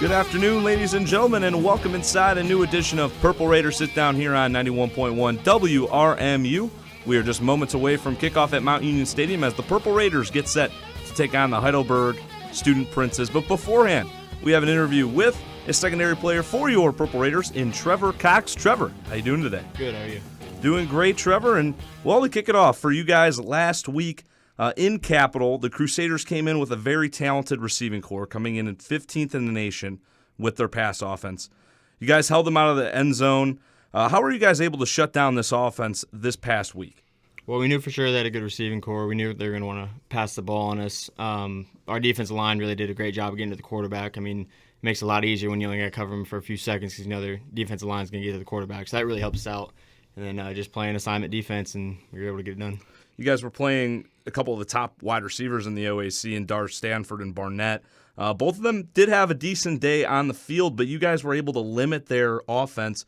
Good afternoon, ladies and gentlemen, and welcome inside a new edition of Purple Raider Sitdown here on 91.1 WRMU. We are just moments away from kickoff at Mount Union Stadium as the Purple Raiders get set to take on the Heidelberg Student Princes. But beforehand, we have an interview with a secondary player for your Purple Raiders in Trevor Cox. Trevor, how you doing today? Good, how are you? Doing great, Trevor. And, well, to kick it off for you guys last week, in Capital, the Crusaders came in with a very talented receiving corps, coming in at 15th in the nation with their pass offense. You guys held them out of the end zone. How were you guys able to shut down this offense this past week? Well, we knew for sure they had a good receiving corps. We knew they were going to want to pass the ball on us. Our defensive line really did a great job of getting to the quarterback. I mean, it makes it a lot easier when you only got to cover them for a few seconds because you know their defensive line is going to get to the quarterback. So that really helps us out. And then just playing assignment defense, and we were able to get it done. You guys were playing a couple of the top wide receivers in the OAC in Dar Stanford and Barnett. Both of them did have a decent day on the field, but you guys were able to limit their offense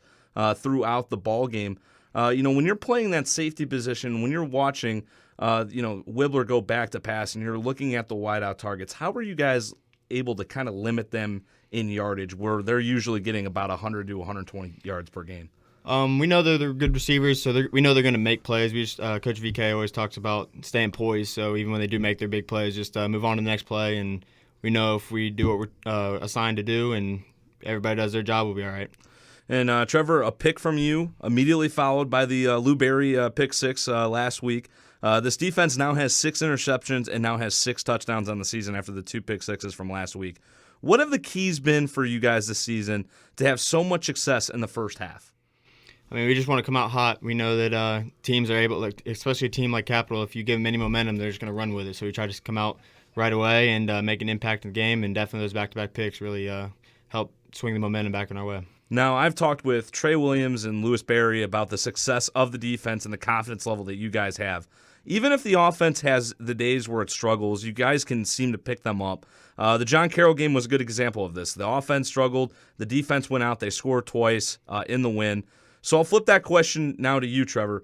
throughout the ball game. When you're playing that safety position, when you're watching, Wibbler go back to pass and you're looking at the wideout targets, how were you guys able to kind of limit them in yardage where they're usually getting about 100 to 120 yards per game? We know they're good receivers, so we know they're going to make plays. Coach VK always talks about staying poised, so even when they do make their big plays, just move on to the next play, and we know if we do what we're assigned to do and everybody does their job, we'll be all right. And, Trevor, a pick from you, immediately followed by the Lou Berry pick six last week. This defense now has 6 interceptions and now has 6 touchdowns on the season after the 2 pick sixes from last week. What have the keys been for you guys this season to have so much success in the first half? I mean, we just want to come out hot. We know that teams are able, especially a team like Capital, if you give them any momentum, they're just going to run with it. So we try to come out right away and make an impact in the game, and definitely those back-to-back picks really help swing the momentum back in our way. Now, I've talked with Trey Williams and Lewis Berry about the success of the defense and the confidence level that you guys have. Even if the offense has the days where it struggles, you guys can seem to pick them up. The John Carroll game was a good example of this. The offense struggled. The defense went out. They scored twice in the win. So I'll flip that question now to you, Trevor.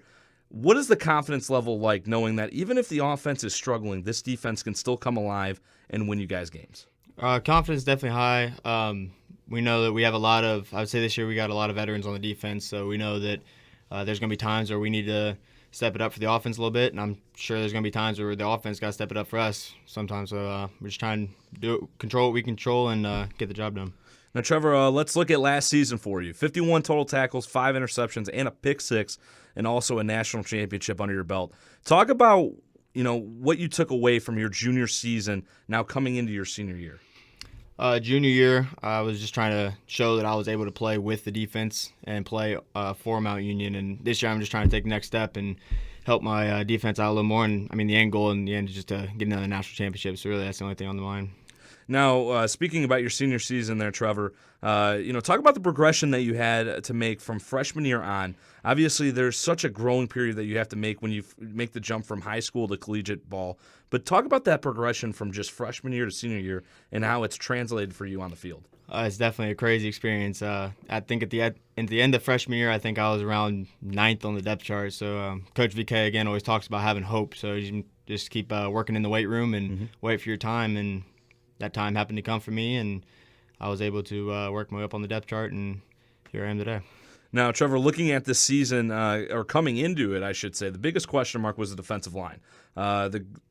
What is the confidence level like knowing that even if the offense is struggling, this defense can still come alive and win you guys games? Confidence is definitely high. We know that we have I would say this year we got a lot of veterans on the defense, so we know that there's going to be times where we need to step it up for the offense a little bit, and I'm sure there's going to be times where the offense got to step it up for us sometimes. So we're just trying to control what we control and get the job done. Now, Trevor, let's look at last season for you. 51 total tackles, 5 interceptions, and a pick six, and also a national championship under your belt. Talk about, what you took away from your junior season now coming into your senior year. Junior year, I was just trying to show that I was able to play with the defense and play for Mount Union. And this year I'm just trying to take the next step and help my defense out a little more. And, the end goal in the end is just to get another national championship. So really that's the only thing on the mind. Now, speaking about your senior season there, Trevor, talk about the progression that you had to make from freshman year on. Obviously, there's such a growing period that you have to make when you make the jump from high school to collegiate ball. But talk about that progression from just freshman year to senior year and how it's translated for you on the field. It's definitely a crazy experience. I think at the end of freshman year, I think I was around 9th on the depth chart. So Coach VK, again, always talks about having hope. So you just keep working in the weight room and wait for your time. And that time happened to come for me, and I was able to work my way up on the depth chart, and here I am today. Now, Trevor, looking at this season, or coming into it, I should say, the biggest question mark was the defensive line.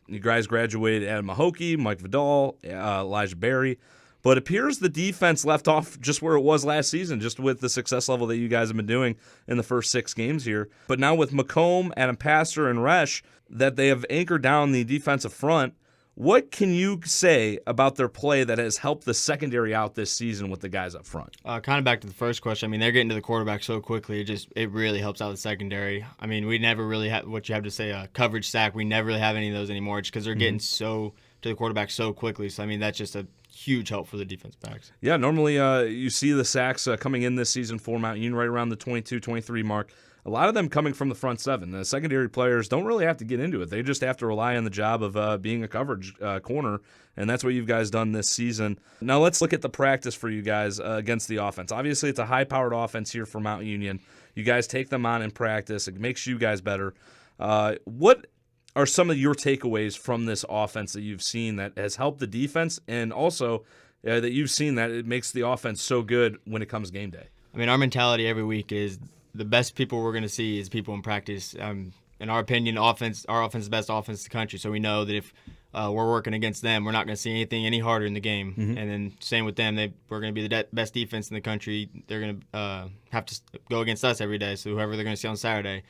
You guys graduated Adam Mahokey, Mike Vidal, Elijah Berry, but it appears the defense left off just where it was last season, just with the success level that you guys have been doing in the first 6 games here. But now with McComb, Adam Pastor, and Resch, that they have anchored down the defensive front, what can you say about their play that has helped the secondary out this season with the guys up front? Kind of back to the first question. They're getting to the quarterback so quickly. It really helps out the secondary. We never really have what you have to say a coverage sack. We never really have any of those anymore just because they're getting so to the quarterback so quickly. So, that's just a huge help for the defense backs. Yeah, normally you see the sacks coming in this season for Mount Union right around the 22-23 mark. a lot of them coming from the front seven. The secondary players don't really have to get into it. They just have to rely on the job of being a coverage corner, and that's what you guys done this season. Now let's look at the practice for you guys against the offense. Obviously, it's a high-powered offense here for Mount Union. You guys take them on in practice. It makes you guys better. What are some of your takeaways from this offense that you've seen that has helped the defense, and also that you've seen that it makes the offense so good when it comes game day? I mean, our mentality every week is the best people we're going to see is people in practice. In our opinion, our offense is the best offense in the country, so we know that if we're working against them, we're not going to see anything any harder in the game. Mm-hmm. And then same with them. We're going to be the best defense in the country. They're going to have to go against us every day, so whoever they're going to see on Saturday,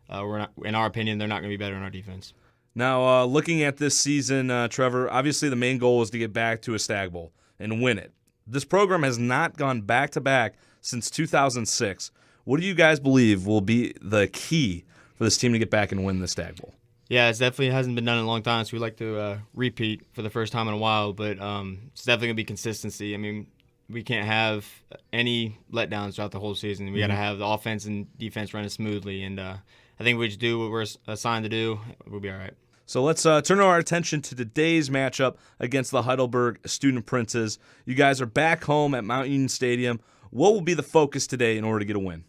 in our opinion, they're not going to be better in our defense. Now, looking at this season, Trevor, obviously the main goal is to get back to a Stag Bowl and win it. This program has not gone back-to-back since 2006. What do you guys believe will be the key for this team to get back and win the Stag Bowl? Yeah, it definitely hasn't been done in a long time, so we'd like to repeat for the first time in a while, but it's definitely going to be consistency. I mean, we can't have any letdowns throughout the whole season. We got to have the offense and defense running smoothly, and I think we just do what we're assigned to do. We'll be all right. So let's turn our attention to today's matchup against the Heidelberg Student Princes. You guys are back home at Mount Union Stadium. What will be the focus today in order to get a win?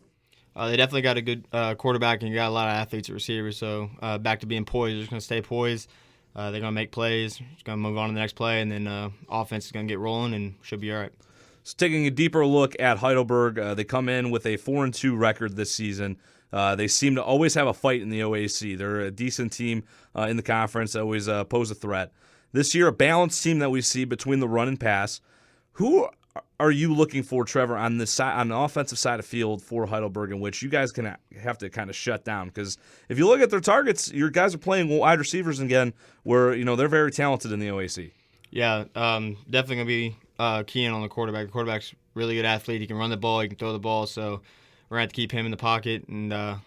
They definitely got a good quarterback, and you got a lot of athletes at receivers. So back to being poised. They're just going to stay poised. They're going to make plays. Just going to move on to the next play, and then offense is going to get rolling and should be all right. So taking a deeper look at Heidelberg, they come in with a 4-2 record this season. They seem to always have a fight in the OAC. They're a decent team in the conference, always pose a threat. This year, a balanced team that we see between the run and pass. Who are you looking for, Trevor, on the offensive side of field for Heidelberg, in which you guys can have to kind of shut down? Because if you look at their targets, your guys are playing wide receivers again, where they're very talented in the OAC. Yeah, definitely gonna be keying on the quarterback. The quarterback's a really good athlete. He can run the ball. He can throw the ball. So we're gonna have to keep him in the pocket and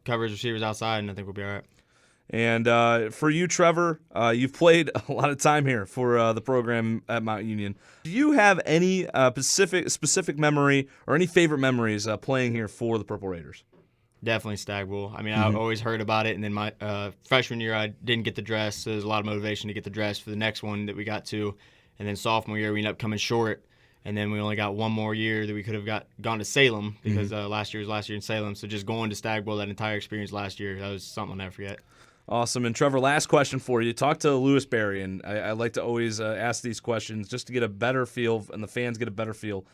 cover his receivers outside, and I think we'll be all right. And for you, Trevor, you've played a lot of time here for the program at Mount Union. Do you have any specific memory or any favorite memories playing here for the Purple Raiders? Definitely Stag Bowl. I mean, I've always heard about it, and then my freshman year I didn't get the dress, so there's a lot of motivation to get the dress for the next one that we got to. And then sophomore year we ended up coming short, and then we only got one more year that we could have gone to Salem because last year was last year in Salem. So just going to Stag Bowl, that entire experience last year, that was something I'll never forget. Awesome. And Trevor, last question for you. Talk to Lewis Berry, and I like to always ask these questions just to get a better feel, and the fans get a better feel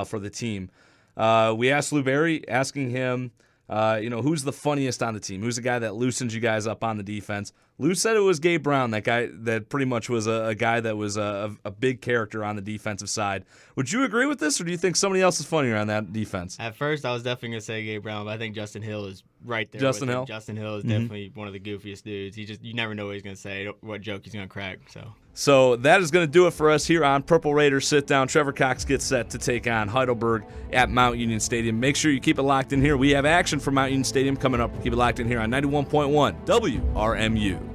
for the team. We asked Lou Berry, asking him, who's the funniest on the team? Who's the guy that loosens you guys up on the defense? Lou said it was Gabe Brown, that guy that pretty much was a guy that was a big character on the defensive side. Would you agree with this, or do you think somebody else is funnier on that defense? At first, I was definitely going to say Gabe Brown, but I think Justin Hill is right there. Justin Hill? Justin Hill is definitely one of the goofiest dudes. You never know what he's going to say, what joke he's going to crack. So that is going to do it for us here on Purple Raiders Sit Down. Trevor Cox gets set to take on Heidelberg at Mount Union Stadium. Make sure you keep it locked in here. We have action from Mount Union Stadium coming up. Keep it locked in here on 91.1 WRMU.